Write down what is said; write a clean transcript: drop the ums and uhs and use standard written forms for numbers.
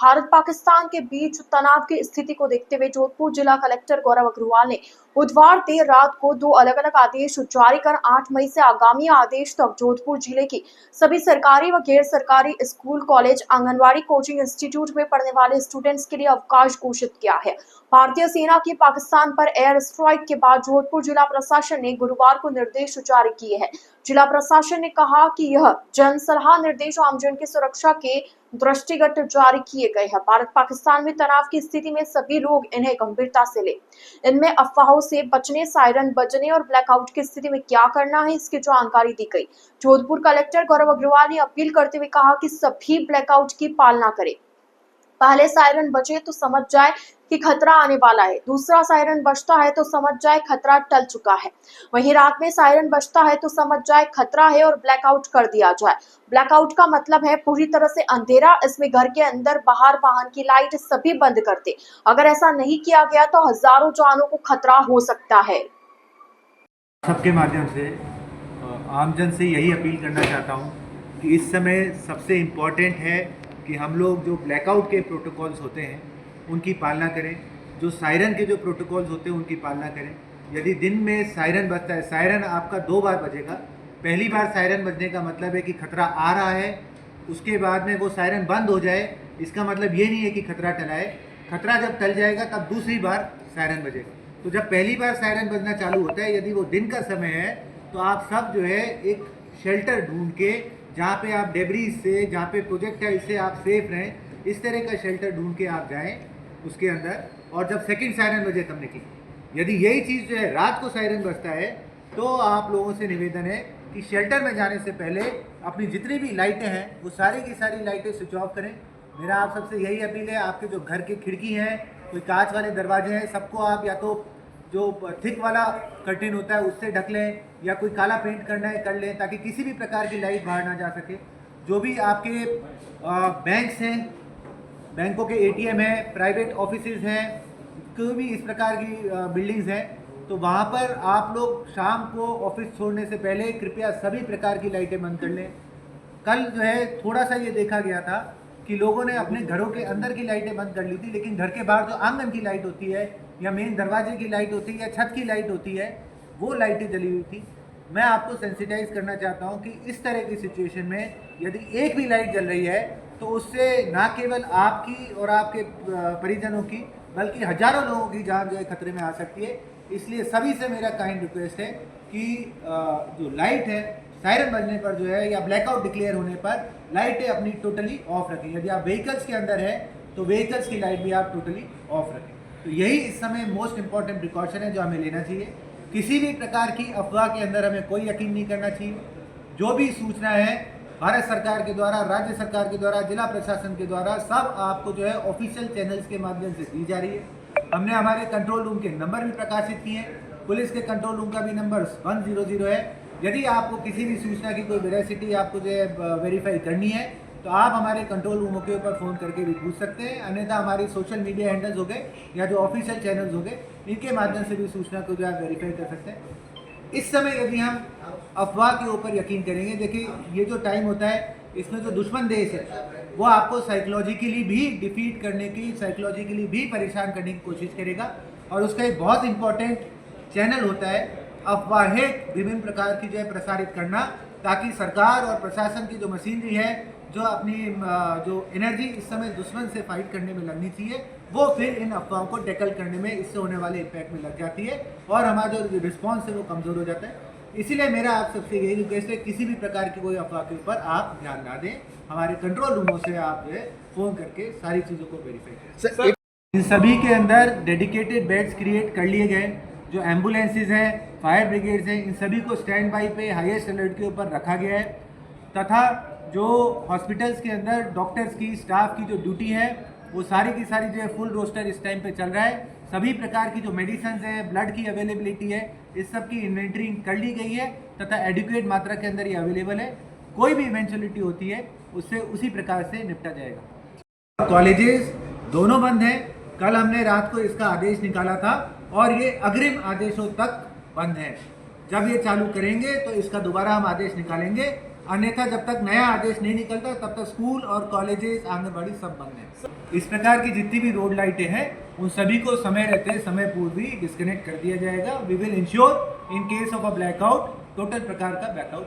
भारत पाकिस्तान के बीच तनाव की स्थिति को देखते हुए जोधपुर जिला कलेक्टर गौरव अग्रवाल ने बुधवार देर रात को 2 अलग-अलग आदेश जारी कर 8 मई से आगामी आदेश तक जोधपुर जिले की सभी सरकारी व गैर सरकारी school, college, anganwadi, coaching institute में पढ़ने वाले स्टूडेंट्स के लिए अवकाश घोषित किया है। भारतीय सेना की पाकिस्तान पर एयर स्ट्राइक के बाद जोधपुर जिला प्रशासन ने गुरुवार को निर्देश जारी किए हैं। जिला प्रशासन ने कहा कि यह जन सलाह निर्देश आमजन की सुरक्षा के दृष्टिगत जारी किए गए हैं। भारत पाकिस्तान में तनाव की स्थिति में सभी लोग इन्हें गंभीरता से लें। इनमें अफवाहों से बचने, सायरन बजने और ब्लैकआउट की स्थिति में क्या करना है, इसकी जानकारी दी गई। जोधपुर कलेक्टर गौरव अग्रवाल ने अपील करते हुए कहा कि सभी ब्लैकआउट की पालना करें। पहले सायरन बजे तो समझ जाए कि खतरा आने वाला है, दूसरा सायरन बजता है तो समझ जाए खतरा टल चुका है, वहीं रात में सायरन बजता है तो समझ जाए खतरा है और ब्लैकआउट कर दिया जाए। ब्लैकआउट का मतलब है पूरी तरह से अंधेरा, इसमें घर के अंदर बाहर वाहन की लाइट सभी बंद कर दे। अगर ऐसा नहीं किया गया तो हजारों जानों को खतरा हो सकता है। सबके माध्यम से आमजन से यही अपील करना चाहता हूँ कि इस समय सबसे इम्पॉर्टेंट है कि हम लोग जो ब्लैकआउट के प्रोटोकॉल्स होते हैं उनकी पालना करें, जो सायरन के जो प्रोटोकॉल्स होते हैं उनकी पालना करें। यदि दिन में सायरन बजता है, सायरन आपका 2 बार बजेगा। पहली बार सायरन बजने का मतलब है कि खतरा आ रहा है, उसके बाद में वो सायरन बंद हो जाए, इसका मतलब ये नहीं है कि खतरा टला है। खतरा जब टल जाएगा तब दूसरी बार सायरन बजेगा। तो जब पहली बार सायरन बजना चालू होता है, यदि वो दिन का समय है तो आप सब जो है एक शेल्टर ढूंढ के, जहाँ पे आप डेब्रीज से, जहाँ पे प्रोजेक्टाइल से आप सेफ रहें, इस तरह का शेल्टर ढूंढ के आप जाएं उसके अंदर। और जब सेकंड सायरन बजे तब निकलें। यदि यही चीज़ जो है रात को सायरन बजता है तो आप लोगों से निवेदन है कि शेल्टर में जाने से पहले अपनी जितनी भी लाइटें हैं वो सारी की सारी लाइटें स्विच ऑफ करें। मेरा आप सबसे यही अपील है, आपके जो घर की खिड़की हैं, कोई कांच वाले दरवाजे हैं, सबको आप या तो जो थिक वाला कर्टेन होता है उससे ढक लें, या कोई काला पेंट करना है कर लें, ताकि किसी भी प्रकार की लाइट बाहर ना जा सके। जो भी आपके बैंक्स हैं, बैंकों के एटीएम हैं, प्राइवेट ऑफिसेज हैं, कोई भी इस प्रकार की बिल्डिंग्स हैं, तो वहाँ पर आप लोग शाम को ऑफिस छोड़ने से पहले कृपया सभी प्रकार की लाइटें बंद कर लें। कल जो है थोड़ा सा ये देखा गया था कि लोगों ने अपने घरों के अंदर की लाइटें बंद कर ली थी, लेकिन घर के बाहर जो आंगन की लाइट होती है या मेन दरवाजे की लाइट होती है या छत की लाइट होती है, वो लाइटें जली हुई थी। मैं आपको सेंसिटाइज करना चाहता हूँ कि इस तरह की सिचुएशन में यदि एक भी लाइट जल रही है तो उससे ना केवल आपकी और आपके परिजनों की, बल्कि हजारों लोगों की जान जो है खतरे में आ सकती है। इसलिए सभी से मेरा काइंड रिक्वेस्ट है कि जो लाइट है सायरन बजने पर जो है या ब्लैकआउट डिक्लेयर होने पर लाइटें अपनी टोटली ऑफ रखें। यदि आप व्हीकल्स के अंदर है तो व्हीकल्स की लाइट भी आप टोटली ऑफ रखें। तो यही इस समय मोस्ट इंपॉर्टेंट प्रिकॉशन है जो हमें लेना चाहिए। किसी भी प्रकार की अफवाह के अंदर हमें कोई यकीन नहीं करना चाहिए। जो भी सूचना है भारत सरकार के द्वारा, राज्य सरकार के द्वारा, जिला प्रशासन के द्वारा, सब आपको जो है ऑफिशियल चैनल्स के माध्यम से दी जा रही है। हमने हमारे कंट्रोल रूम के नंबर भी प्रकाशित किए हैं। पुलिस के कंट्रोल रूम का भी नंबर 100 है। यदि आपको किसी भी सूचना की कोई वेरासिटी आपको जो है वेरीफाई करनी है तो आप हमारे कंट्रोल रूमों के ऊपर फ़ोन करके भी पूछ सकते हैं। अन्यथा हमारी सोशल मीडिया हैंडल्स हो गए या जो ऑफिशियल चैनल्स हो गए, इनके माध्यम से भी सूचना को जो आप वेरीफाई कर सकते हैं। इस समय यदि हम अफवाह के ऊपर यकीन करेंगे, देखिए ये जो टाइम होता है इसमें जो दुश्मन देश है वो आपको साइकोलॉजिकली भी डिफीट करने की, साइकोलॉजिकली भी परेशान करने की कोशिश करेगा। और उसका एक बहुत इंपॉर्टेंट चैनल होता है अफवाहें विभिन्न प्रकार की जो है प्रसारित करना, ताकि सरकार और प्रशासन की जो मशीनरी है, जो अपनी जो एनर्जी इस समय दुश्मन से फाइट करने में लगनी चाहिए, वो फिर इन अफवाहों को टैकल करने में, इससे होने वाले इम्पैक्ट में लग जाती है और हमारा जो रिस्पॉन्स है वो कमज़ोर हो जाता है। इसीलिए मेरा आप सबसे यही रिक्वेस्ट है, किसी भी प्रकार की कोई अफवाह के ऊपर आप ध्यान ना दें। हमारे कंट्रोल रूमों से आप जो है फ़ोन करके सारी चीज़ों को वेरीफाई करें। इन सभी के अंदर डेडिकेटेड बेड्स क्रिएट कर लिए गए। जो एम्बुलेंसेज हैं, फायर ब्रिगेड्स हैं, इन सभी को स्टैंड बाई पे हाईएस्ट अलर्ट के ऊपर रखा गया है। तथा जो हॉस्पिटल्स के अंदर डॉक्टर्स की, स्टाफ की जो ड्यूटी है वो सारी की सारी जो है फुल रोस्टर इस टाइम पे चल रहा है। सभी प्रकार की जो मेडिसिन है, ब्लड की अवेलेबिलिटी है, इस सब की इन्वेंटरी कर ली गई है तथा एडिक्वेट मात्रा के अंदर ये अवेलेबल है। कोई भी इवेंचुअलिटी होती है उससे उसी प्रकार से निपटा जाएगा। कॉलेजेस दोनों बंद हैं। कल हमने रात को इसका आदेश निकाला था और ये अग्रिम आदेशों तक बंद है। जब ये चालू करेंगे तो इसका दोबारा हम आदेश निकालेंगे अन्यथा जब तक नया आदेश नहीं निकलता तब तक स्कूल और कॉलेजेस आंगनबाड़ी सब बंद है। इस प्रकार की जितनी भी रोड लाइटें हैं उन सभी को समय रहते समय पूर्व ही डिस्कनेक्ट कर दिया जाएगा। We will ensure in case of a blackout total प्रकार का ब्लैकआउट